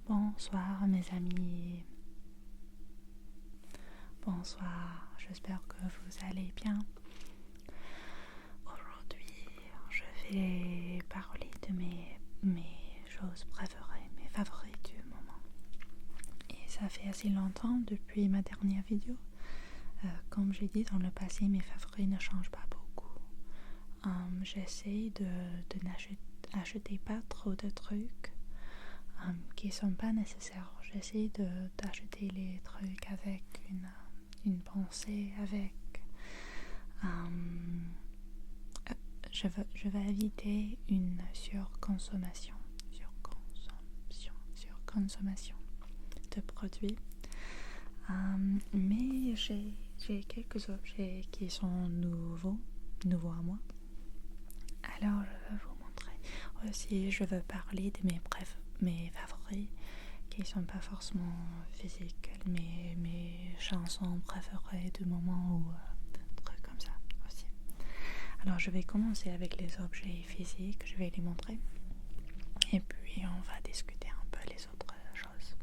Bonsoir mes amis, bonsoir, j'espère que vous allez bien. Aujourd'hui, je vais parler de mes choses préférées, mes favoris du moment. Et ça fait assez longtemps depuis ma dernière vidéo. Comme j'ai dit dans le passé, mes favoris ne changent pas beaucoup. J'essaie de n'acheter pas trop de trucs qui sont pas nécessaires. J'essaie d'acheter les trucs avec une pensée, avec je veux éviter une surconsommation de produits. Mais j'ai quelques objets qui sont nouveaux à moi. Alors je vais vous montrer. Aussi, je veux parler de mes favoris qui ne sont pas forcément physiques, mais mes chansons préférées du moment ou des trucs comme ça aussi. Alors je vais commencer avec les objets physiques, je vais les montrer. Et puis on va discuter un peu les autres choses.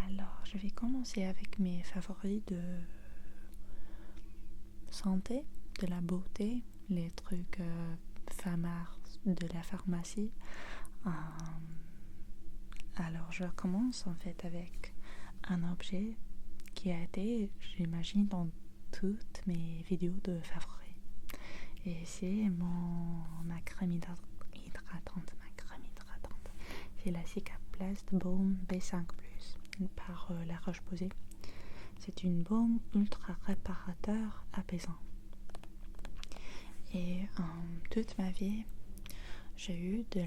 Alors je vais commencer avec mes favoris de santé, de la beauté, les trucs de la pharmacie. Alors je commence en fait avec un objet qui a été, j'imagine, dans toutes mes vidéos de favoris. Et c'est ma crème hydratante. C'est la Cicaplast Baume B5+, par La Roche-Posay. C'est une baume ultra réparateur apaisant. Et toute ma vie, j'ai eu de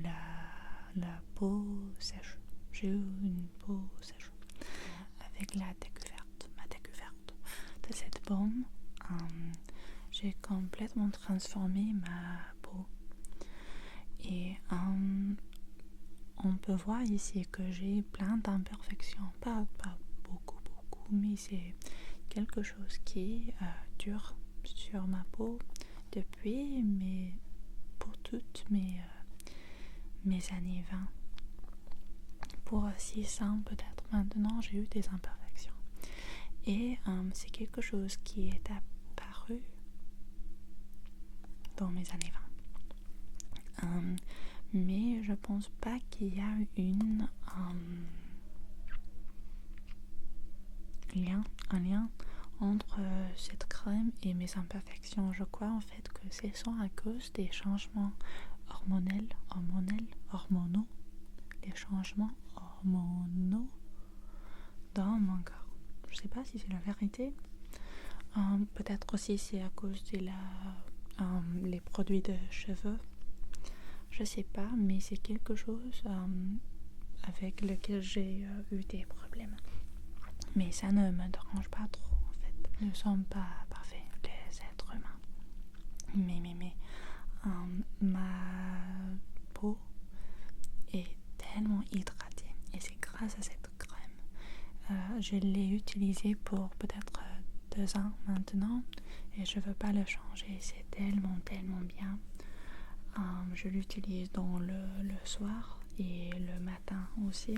la peau sèche. J'ai eu une peau sèche. Avec ma découverte de cette baume, j'ai complètement transformé ma peau. Et on peut voir ici que j'ai plein d'imperfections. Pas beaucoup, mais c'est quelque chose qui dure sur ma peau depuis pour toutes mes années 20. Pour 6 ans peut-être maintenant, j'ai eu des imperfections. Et c'est quelque chose qui est apparu dans mes années 20. Mais je pense pas qu'il y a un lien entre cette crème et mes imperfections. Je crois en fait que ce sont à cause des changements hormonaux, les changements hormonaux dans mon corps. Je sais pas si c'est la vérité. Peut-être aussi c'est à cause de les produits de cheveux. Je sais pas, mais c'est quelque chose avec lequel j'ai eu des problèmes. Mais ça ne me dérange pas trop en fait. Nous ne sommes pas parfaits, les êtres humains. Mais ma peau est tellement hydratée et c'est grâce à cette crème. Je l'ai utilisée pour peut-être 2 ans maintenant et je veux pas le changer. C'est tellement bien. Je l'utilise dans le soir et le matin aussi.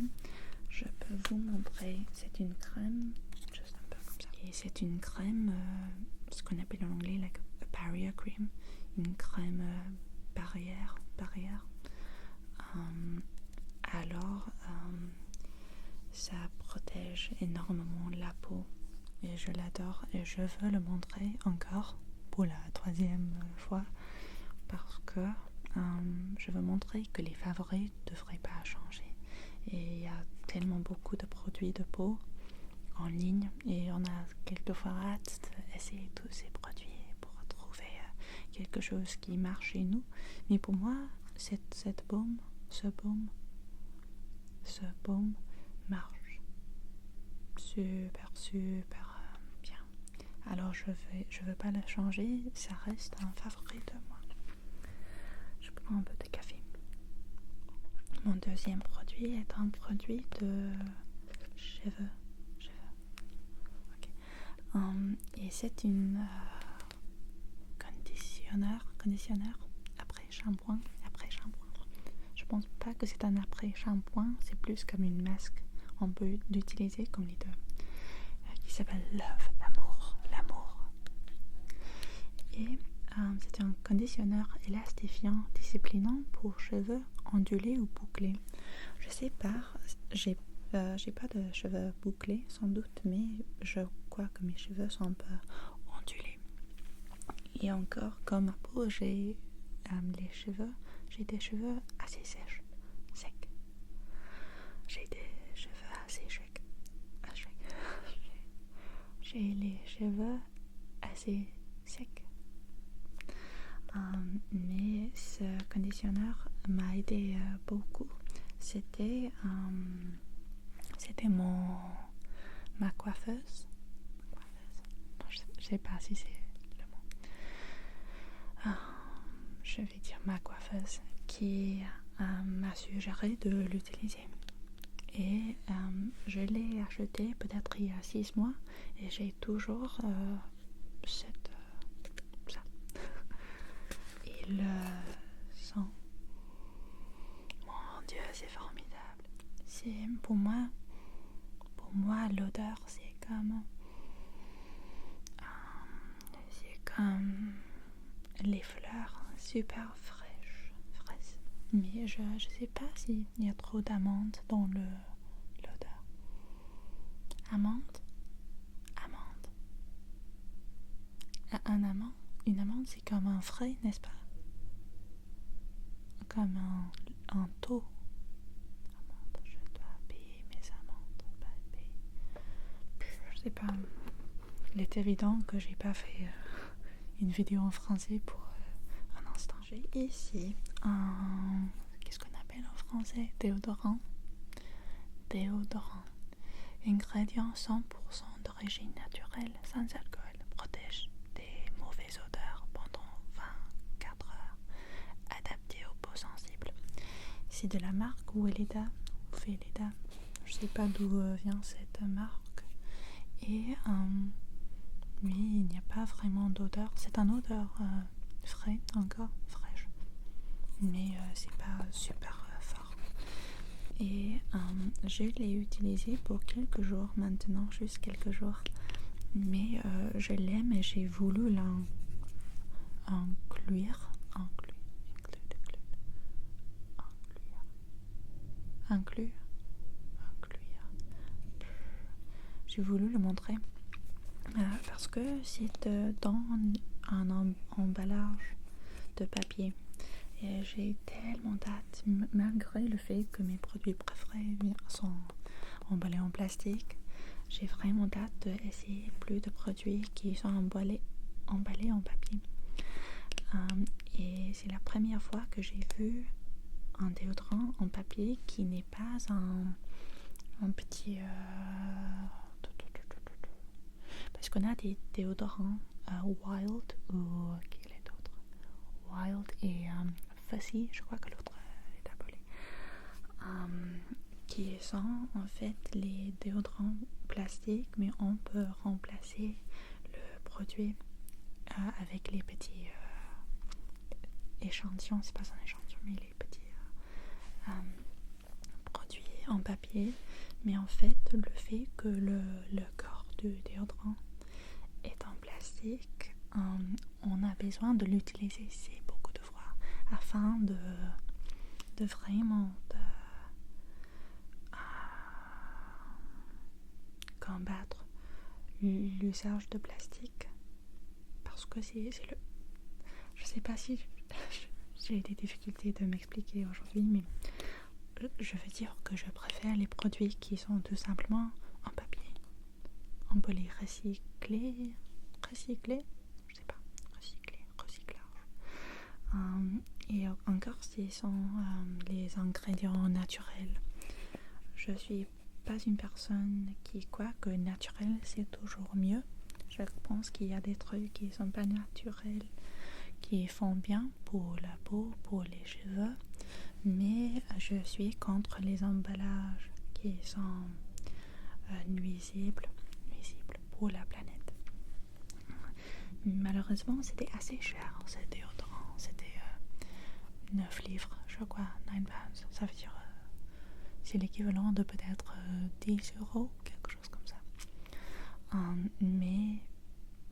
Je peux vous montrer. C'est une crème, juste un peu comme ça. Et c'est une crème, ce qu'on appelle en anglais like a barrier cream, une crème barrière. Alors, ça protège énormément la peau et je l'adore et je veux le montrer encore pour la 3e fois parce que je veux montrer que les favoris ne devraient pas changer. Et il y a tellement beaucoup de produits de peau en ligne et on a quelquefois hâte d'essayer tous ces produits pour trouver quelque chose qui marche chez nous. Mais pour moi, ce baume marche super bien. Alors je veux pas le changer, ça reste un favori de moi. Je prends un peu de café. Mon deuxième produit est un produit de cheveux. Okay. Et c'est une conditionneur après shampoing. Je pense pas que c'est un après-shampoing, c'est plus comme une masque. On peut l'utiliser comme les deux. Qui s'appelle Love, l'amour. Et c'est un conditionneur élastifiant, disciplinant pour cheveux ondulés ou bouclés. Je sais pas, j'ai pas de cheveux bouclés sans doute, mais je crois que mes cheveux sont un peu ondulés. Et encore, comme ma peau, j'ai des cheveux assez secs. J'ai des cheveux assez secs. J'ai les cheveux assez secs. Mais ce conditionneur m'a aidé beaucoup. C'était ma coiffeuse. Non, je sais pas si c'est le mot. Je vais dire ma coiffeuse qui m'a suggéré de l'utiliser. Et je l'ai acheté peut-être il y a 6 mois et j'ai toujours ça. Et le sent. Mon Dieu, c'est formidable. C'est pour moi l'odeur, c'est comme les fleurs super fraîches. Mais je sais pas s'il y a trop d'amandes dans l'odeur. Amande. Une amande, c'est comme un frais, n'est-ce pas? Comme un taux. Amande, je dois payer mes amendes. Je sais pas. Il est évident que j'ai pas fait une vidéo en français pour un instant. J'ai ici un... Qu'est-ce qu'on appelle en français? Déodorant. Ingrédient 100% d'origine naturelle, sans alcool. Protège des mauvaises odeurs pendant 24 heures. Adapté aux peaux sensibles. C'est de la marque Weleda. Je sais pas d'où vient cette marque. Et oui, il n'y a pas vraiment d'odeur. C'est un odeur frais, encore fraîche. Mais c'est pas super fort. Et je l'ai utilisé pour quelques jours maintenant, juste quelques jours. Mais je l'aime et j'ai voulu inclure. J'ai voulu le montrer parce que c'est dans un emballage de papier. Et j'ai tellement hâte, malgré le fait que mes produits préférés sont emballés en plastique, j'ai vraiment hâte d'essayer plus de produits qui sont emballés en papier. Et c'est la première fois que j'ai vu un déodorant en papier qui n'est pas un petit... Parce qu'on a des déodorants Wild ou quel est d'autre? Wild et Fussy, je crois que l'autre est appelé. Qui sont en fait les déodorants plastiques, mais on peut remplacer le produit avec les petits échantillons, c'est pas un échantillon, mais les petits produits en papier. Mais en fait, le fait que le corps du déodorant est en plastique, on a besoin de l'utiliser beaucoup de fois afin de vraiment combattre l'usage de plastique, parce que c'est le... Je sais pas si j'ai des difficultés de m'expliquer aujourd'hui, mais je veux dire que je préfère les produits qui sont tout simplement en papier. On peut les recycler, je sais pas, recyclage. Et encore, ce sont les ingrédients naturels. Je suis pas une personne qui croit que naturel c'est toujours mieux. Je pense qu'il y a des trucs qui sont pas naturels, qui font bien pour la peau, pour les cheveux, mais je suis contre les emballages qui sont nuisibles pour la planète. Malheureusement, c'était assez cher ce déodorant. C'était 9 livres, je je crois, 9 pounds. Ça veut dire, c'est l'équivalent de peut-être 10 euros, quelque chose comme ça. Mais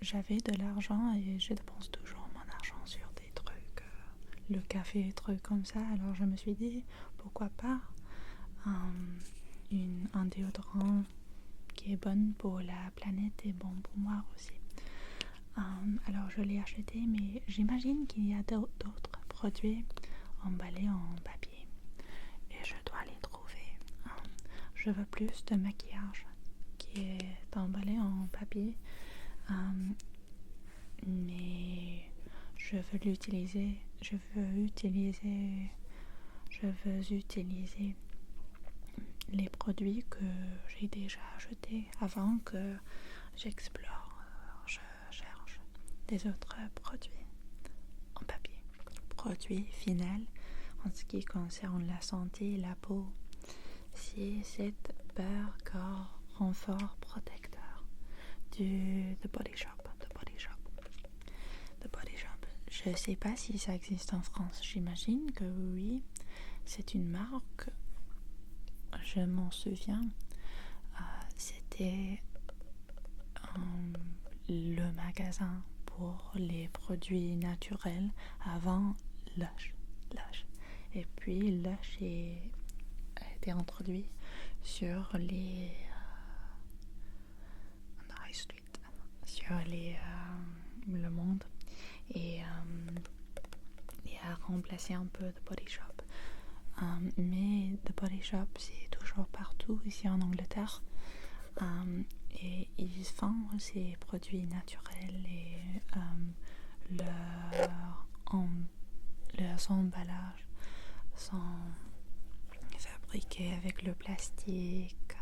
j'avais de l'argent et je dépense toujours mon argent sur des trucs, le café, des trucs comme ça. Alors je me suis dit, pourquoi pas un déodorant qui est bon pour la planète et bon pour moi aussi. Alors je l'ai acheté, mais j'imagine qu'il y a d'autres produits emballés en papier et je dois les trouver. Je veux plus de maquillage qui est emballé en papier, mais je veux utiliser les produits que j'ai déjà achetés avant que j'explore, je cherche des autres produits en papier. Produit final en ce qui concerne la santé et la peau, c'est cette barre corps renfort protecteur du The Body Shop. Je sais pas si ça existe en France. J'imagine que oui. C'est une marque. Je m'en souviens. C'était le magasin pour les produits naturels avant Lush. Et puis Lush a été introduit sur les High Street, sur le monde et a remplacé un peu The Body Shop. Mais The Body Shop, c'est toujours partout ici en Angleterre. Et ils font ces produits naturels et leurs emballages sont fabriqués avec le plastique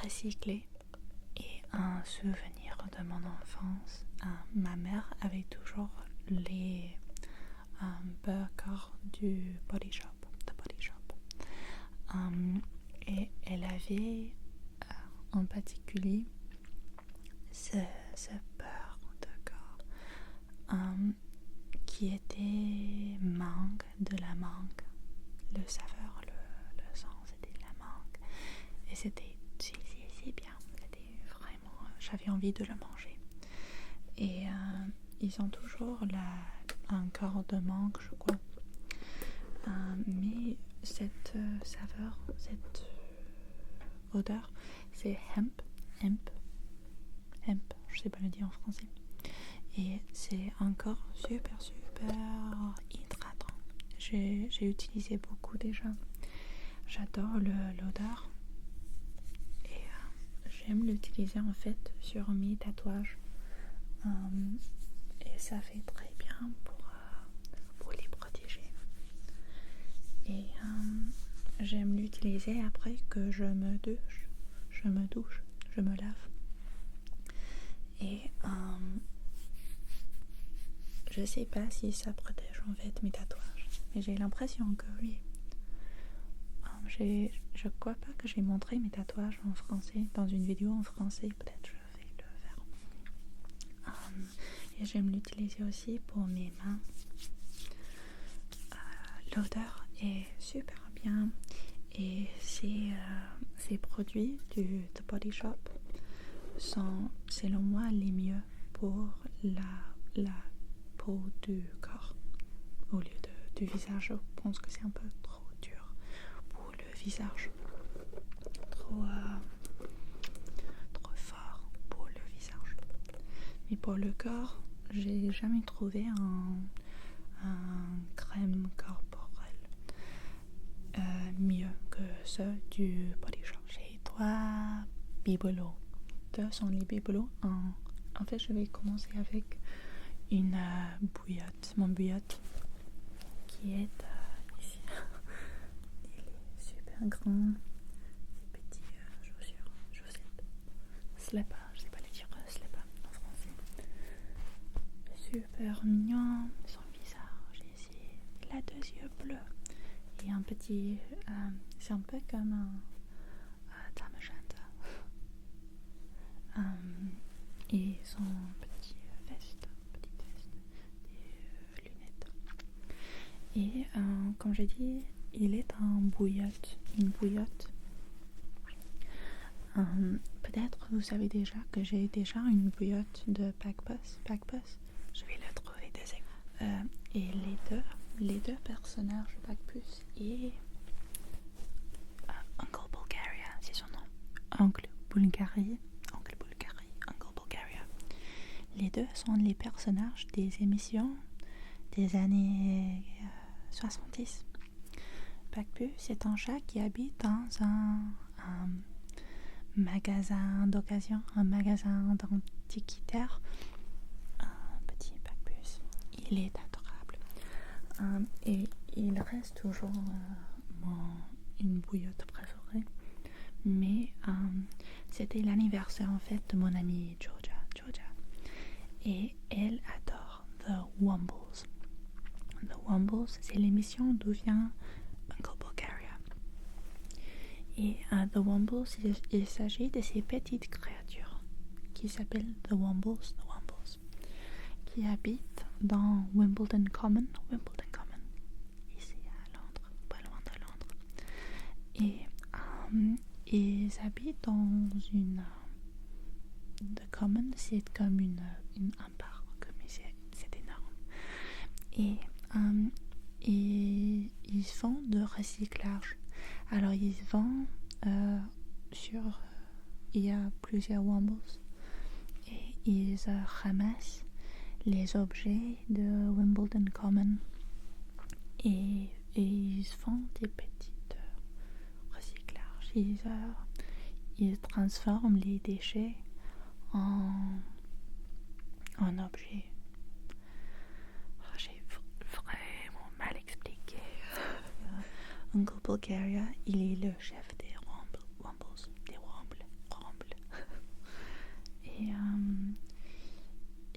recyclé. Et un souvenir de mon enfance, ma mère avait toujours les burgers du Body Shop, The Body Shop. Et elle avait en particulier ce beurre de corps qui était de la mangue. Le saveur, le sens, c'était de la mangue. Et c'était bien. C'était vraiment... j'avais envie de le manger. Et ils ont toujours un corps de mangue, je crois. Mais cette saveur, cette odeur, c'est hemp, je sais pas le dire en français. Et c'est encore super hydratant. J'ai utilisé beaucoup déjà. J'adore l'odeur. Et j'aime l'utiliser en fait sur mes tatouages. Et ça fait très bien pour les protéger. Et j'aime l'utiliser après que je me douche, je me lave. Et je sais pas si ça protège en fait mes tatouages, mais j'ai l'impression que oui. Je crois pas que j'ai montré mes tatouages en français dans une vidéo en français, peut-être je vais le faire. Et j'aime l'utiliser aussi pour mes mains. L'odeur est super bien et ces produits du The Body Shop sont selon moi les mieux pour la peau du corps au lieu du visage. Je pense que c'est un peu trop dur pour le visage, trop fort pour le visage. Mais pour le corps, j'ai jamais trouvé un crème corporelle mieux que ceux du Body Shop. J'ai 3 bibelots. 2 sont les bibelots. En fait, je vais commencer avec une bouillotte. Mon bouillotte qui est ici. Il est super grand. Des petits chaussettes. Slipper, je sais pas les dire slipper en français. Super mignon. Son visage ici. Il a 2 yeux bleus. Et un petit... c'est un peu comme un Tamagotchi. Et son petite veste, des lunettes. Et comme j'ai dit, il est en bouillotte, une bouillotte. Peut-être vous savez déjà que j'ai déjà une bouillotte de Packbus. Je vais le trouver des et les deux personnages de Packbus et Uncle Bulgaria, c'est son nom. Uncle Bulgaria. Les deux sont les personnages des émissions des années 70. Packbus, c'est un chat qui habite dans un magasin d'occasion, un magasin d'antiquitaire. Un petit Packbus. Il est adorable. Et il reste toujours une bouillotte préférée. Mais c'était l'anniversaire en fait de mon amie Georgia. Et elle adore The Wombles. The Wombles, c'est l'émission d'où vient Uncle Bulgaria. Et The Wombles, il s'agit de ces petites créatures qui s'appellent The Wombles, qui habitent dans Wimbledon Common, ici à Londres, pas loin de Londres. Et ils habitent dans une The Common, c'est comme un parc, mais c'est énorme. Et ils font de recyclage. Alors ils vendent il y a plusieurs Wombles et ils ramassent les objets de Wimbledon Common et ils font des petits recyclages. Ils transforment les déchets en objets. J'ai vraiment mal expliqué. Uncle Bulgaria, il est le chef des Wombles.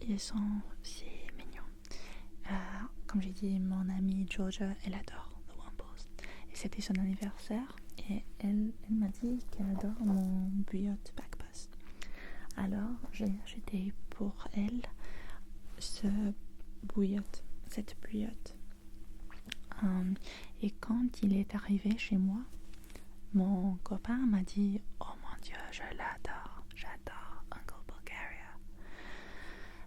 Et c'est mignon. Comme j'ai dit, mon amie Georgia, elle adore The Wombles. Et c'était son anniversaire. Et elle m'a dit qu'elle adore mon bouillotte Packbus. Alors, j'ai acheté pour elle cette bouillotte. Et quand il est arrivé chez moi, mon copain m'a dit « Oh mon Dieu, j'adore Uncle Bulgaria ».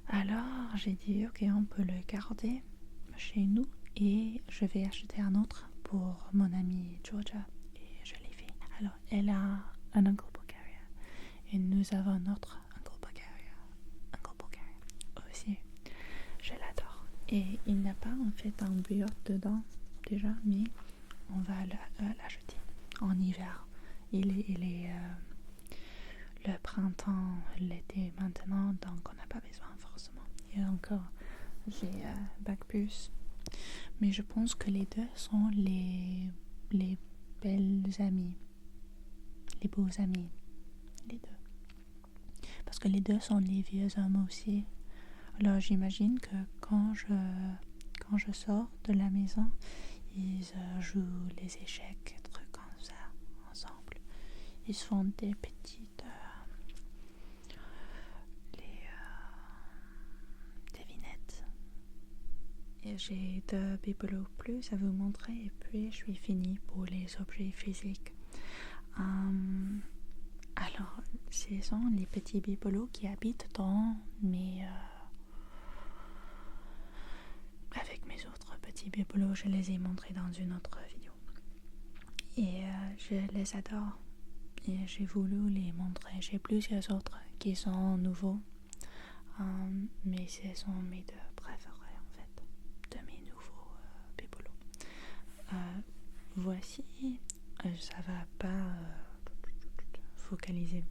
Alors, j'ai dit « Ok, on peut le garder chez nous et je vais acheter un autre pour mon amie Georgia. » Et je l'ai fait. Alors, elle a un Uncle Bulgaria et nous avons notre Uncle Bulgaria aussi. Je l'adore. Et il n'a pas en fait un bouillotte dedans déjà, mais on va l'acheter en hiver. Il est le printemps, l'été maintenant, donc on n'a pas besoin forcément. Et encore, j'ai Packbus, mais je pense que les deux sont les belles amies, les beaux amis, les deux. Parce que les deux sont les vieux hommes aussi. Alors j'imagine que quand je sors de la maison, ils jouent les échecs, des trucs comme ça, ensemble. Ils se font des petites devinettes. Et j'ai 2 bibelots plus à vous montrer et puis je suis finie pour les objets physiques. Alors, ce sont les petits bibelots qui habitent dans avec mes autres petits bibelots. Je les ai montrés dans une autre vidéo. Et je les adore. Et j'ai voulu les montrer. J'ai plusieurs autres qui sont nouveaux. Mais ce sont mes 2 préférés en fait. De mes nouveaux bibelots. Voici. Ça va pas focaliser.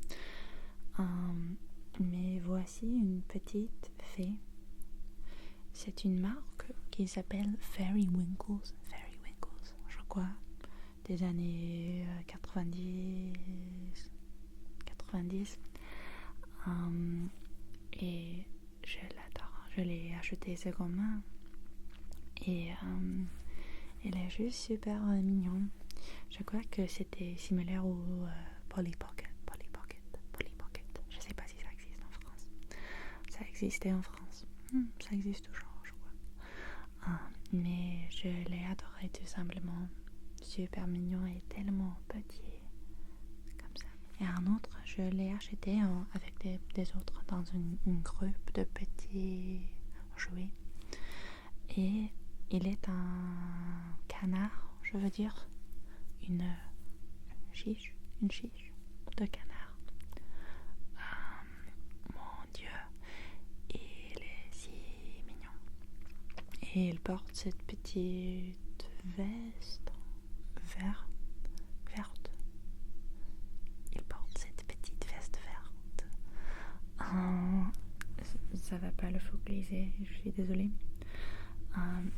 Mais voici une petite fée. C'est une marque qui s'appelle Fairy Winkles, je crois, des années 90. Et je l'adore. Je l'ai acheté seconde main. Et elle est juste super mignon. Je crois que c'était similaire au Polly Pocket. Je sais pas si ça existe en France. Ça existait en France. Ça existe toujours, je crois. mais je l'ai adoré tout simplement. Super mignon et tellement petit. Comme ça. Et un autre, je l'ai acheté avec des autres dans une groupe de petits jouets. Et il est un canard, je veux dire, une chiche de canard. Mon Dieu, il est si mignon. Et il porte cette petite veste verte. Il porte cette petite veste verte. Ça va pas le focaliser, je suis désolée.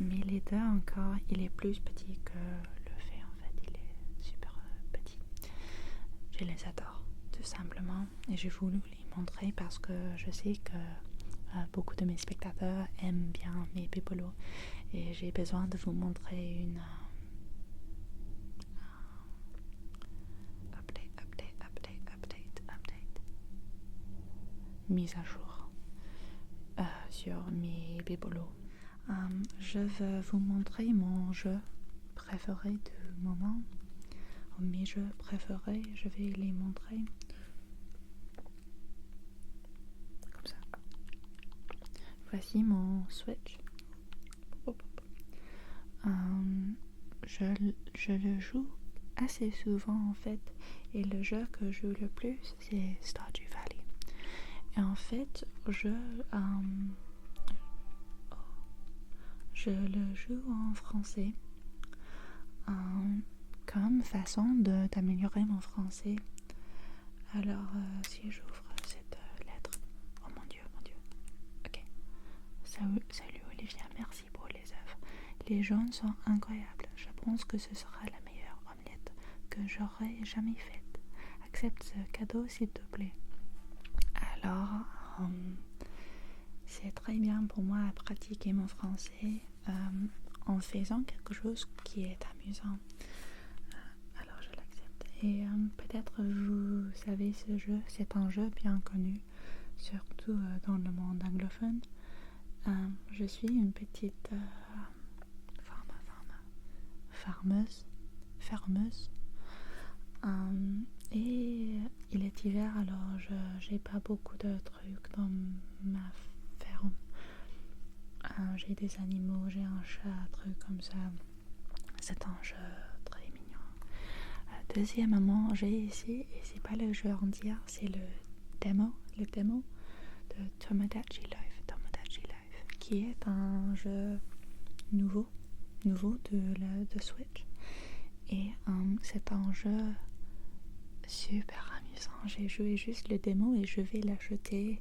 Mais les deux encore, il est plus petit que le fait en fait. Il est super petit. Je les adore tout simplement et j'ai voulu les montrer parce que je sais que beaucoup de mes spectateurs aiment bien mes bibelots et j'ai besoin de vous montrer une update mise à jour sur mes bibelots. Je veux vous montrer mon jeu préféré du moment. Mes jeux préférés, je vais les montrer comme ça. Voici mon Switch. Je le joue assez souvent en fait, et le jeu que je joue le plus c'est Stardew Valley. Et en fait, je le joue en français comme façon d'améliorer mon français. Alors, si j'ouvre cette lettre, oh mon Dieu, ok. Salut Olivia, merci pour les œuvres. Les jaunes sont incroyables. Je pense que ce sera la meilleure omelette que j'aurais jamais faite. Accepte ce cadeau s'il te plaît. Alors, c'est très bien pour moi à pratiquer mon français en faisant quelque chose qui est amusant. Alors je l'accepte. Et peut-être vous savez ce jeu, c'est un jeu bien connu, surtout dans le monde anglophone. Je suis une petite fermeuse. Et il est hiver, alors j'ai pas beaucoup de trucs dans ma ferme. J'ai des animaux, j'ai un chat, un truc comme ça. C'est un jeu très mignon. Deuxièmement, j'ai ici, et c'est pas le jeu entier, c'est le démo de Tomodachi Life, qui est un jeu nouveau de Switch. Et c'est un jeu super amusant. J'ai joué juste le démo et je vais l'acheter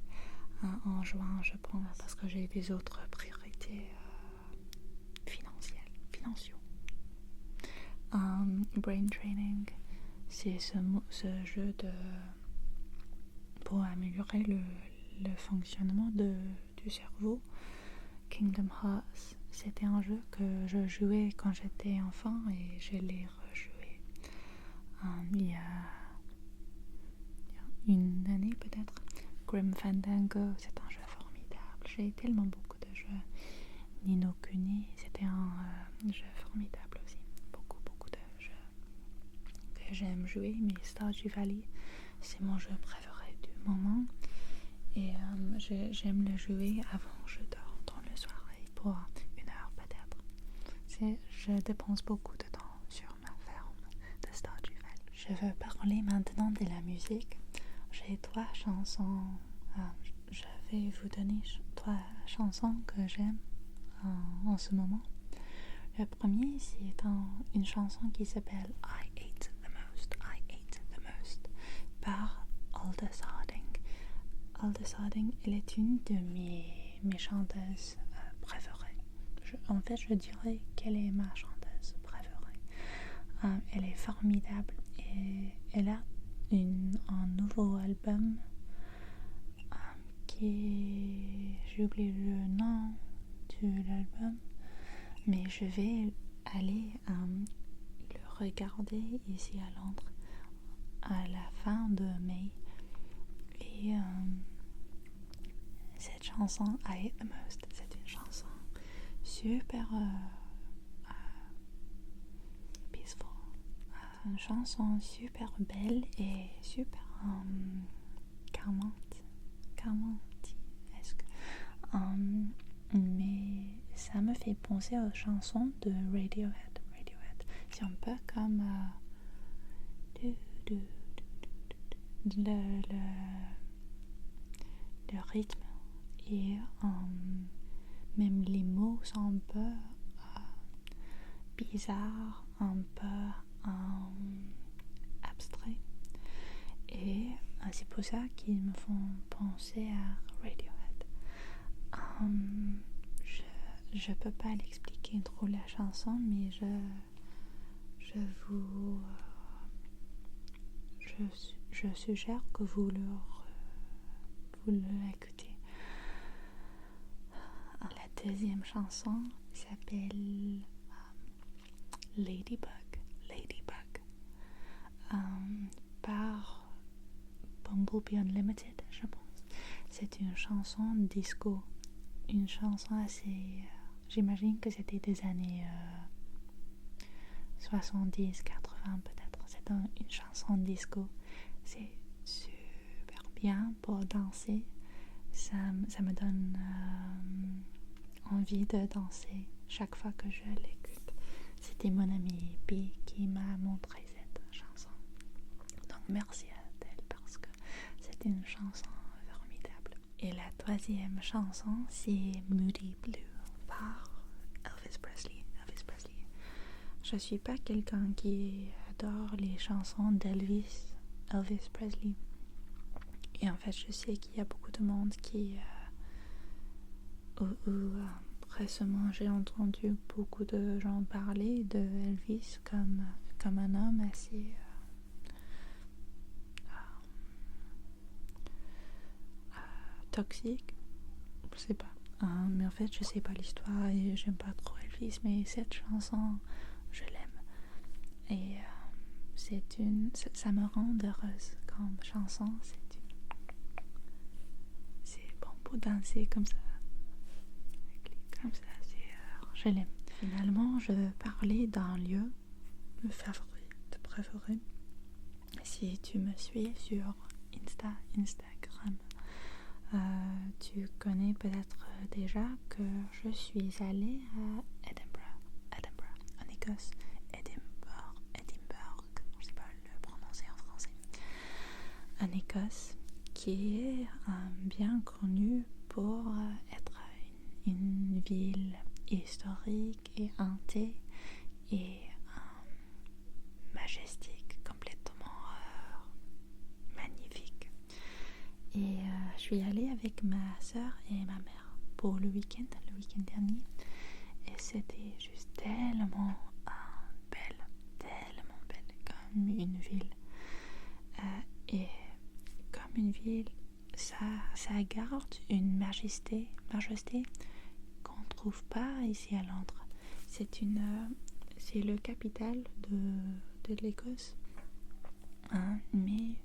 en juin, je pense, parce que j'ai des autres priorités financières. Brain Training, c'est ce jeu pour améliorer le fonctionnement du cerveau. Kingdom Hearts, c'était un jeu que je jouais quand j'étais enfant et je l'ai rejoué il y a une année peut-être. Grim Fandango, c'est un jeu formidable. J'ai tellement beaucoup de jeux. Ni no Kuni, c'était un jeu formidable aussi. Beaucoup de jeux que j'aime jouer, mais Stardew Valley, c'est mon jeu préféré du moment. Et j'aime le jouer avant je dors dans le soirée pour 1 heure peut-être. Je dépense beaucoup de temps sur ma ferme de Stardew Valley. Je veux parler maintenant de la musique. J'ai 3 chansons. Je vais vous donner 3 chansons que j'aime en ce moment. Le premier, c'est une chanson qui s'appelle I Ate the Most par Aldous Harding. Aldous Harding, elle est une de mes chanteuses préférées. En fait, je dirais qu'elle est ma chanteuse préférée. Elle est formidable et elle a un nouveau album j'oublie le nom de l'album, mais je vais aller le regarder ici à Londres à la fin de mai. Et cette chanson I Hate the Most, c'est une chanson super une chanson super belle et super calmante. Est-ce que, mais ça me fait penser aux chansons de Radiohead. C'est un peu comme le rythme et même les mots sont un peu bizarres, un peu abstraits. Et c'est pour ça qu'ils me font penser à Radiohead. Je peux pas l'expliquer trop la chanson, mais je suggère que vous l'écoutez. La deuxième chanson s'appelle Ladybug par Bumblebee Unlimited, je pense. C'est une chanson disco, une chanson assez j'imagine que c'était des années 70, 80 peut-être. C'est une chanson disco. C'est super bien pour danser. Ça me donne envie de danser chaque fois que je l'écoute. C'était mon ami P qui m'a montré cette chanson. Donc merci à elle parce que c'est une chanson formidable. Et la troisième chanson, c'est Moody Blue par Elvis Presley. Je suis pas quelqu'un qui adore les chansons d'Elvis Presley. Et en fait, je sais qu'il y a beaucoup de monde qui récemment j'ai entendu beaucoup de gens parler de Elvis comme un homme assez toxique. Je sais pas. Mais en fait, je sais pas l'histoire et j'aime pas trop Elvis, mais cette chanson, je l'aime. Et ça me rend heureuse comme chanson. C'est bon pour danser comme ça. Je l'aime. Finalement, je veux parler d'un lieu préféré. Si tu me suis sur Instagram, tu connais peut-être déjà que je suis allée à Edinburgh, en Écosse. Edinburgh, je sais pas le prononcer en français. En Écosse, qui est bien connue pour être une ville historique et hantée et majestique, complètement magnifique. Et je suis allée avec ma soeur et ma mère pour le week-end dernier, et c'était juste tellement belle comme une ville. Et comme une ville, ça garde une majesté qu'on ne trouve pas ici à Londres. C'est le capital de l'Écosse, mais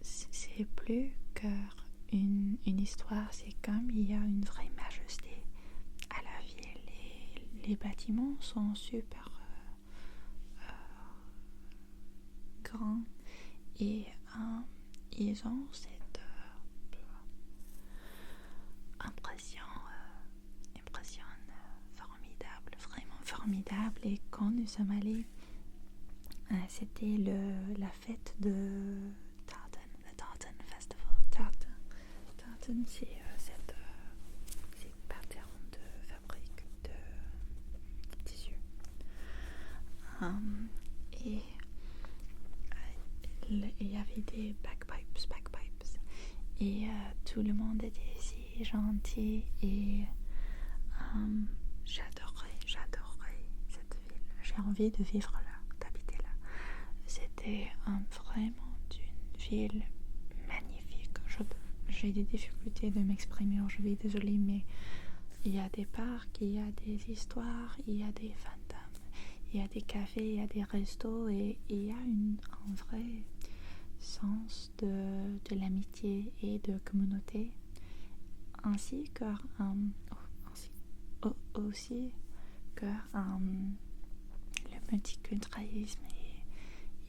c'est plus qu'une histoire. C'est comme il y a une vraie majesté à la ville. Les bâtiments sont super grands et ils ont cette impression formidable, vraiment formidable. Et quand nous sommes allés, c'était la fête de Tartan, le Tartan Festival. Tartan, c'est cette pattern de fabrique de tissu. Et il y avait des bagpipes. Et tout le monde était si gentil et j'adorais cette ville. J'ai envie de vivre là, d'habiter là. C'était vraiment une ville magnifique. J'ai des difficultés de m'exprimer aujourd'hui, désolée, mais il y a des parcs, il y a des histoires, il y a des fantômes, il y a des cafés, il y a des restos, et il y a un vrai sens de l'amitié et de communauté, ainsi que le multiculturalisme et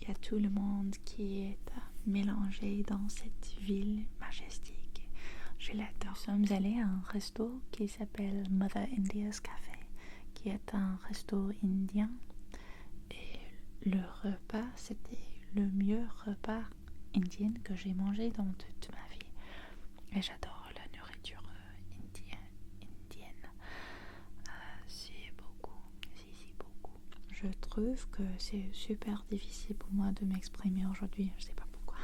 il y a tout le monde qui est mélangé dans cette ville majestique. Je l'adore. Nous sommes allés à un resto qui s'appelle Mother India's Cafe, qui est un resto indien. Et le repas, c'était le mieux repas indien que j'ai mangé dans toute ma vie. Et j'adore la nourriture indienne. C'est beaucoup. Je trouve que c'est super difficile pour moi de m'exprimer aujourd'hui. Je sais pas pourquoi.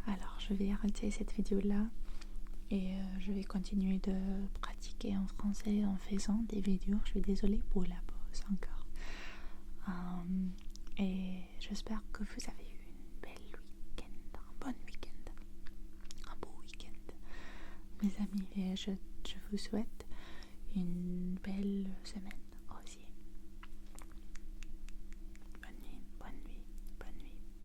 Alors, je vais arrêter cette vidéo-là et je vais continuer de pratiquer en français en faisant des vidéos. Je suis désolée pour la pause encore. Et j'espère que vous avez eu une belle week-end, un bon week-end, un beau week-end. Mes amis, et je vous souhaite une belle semaine.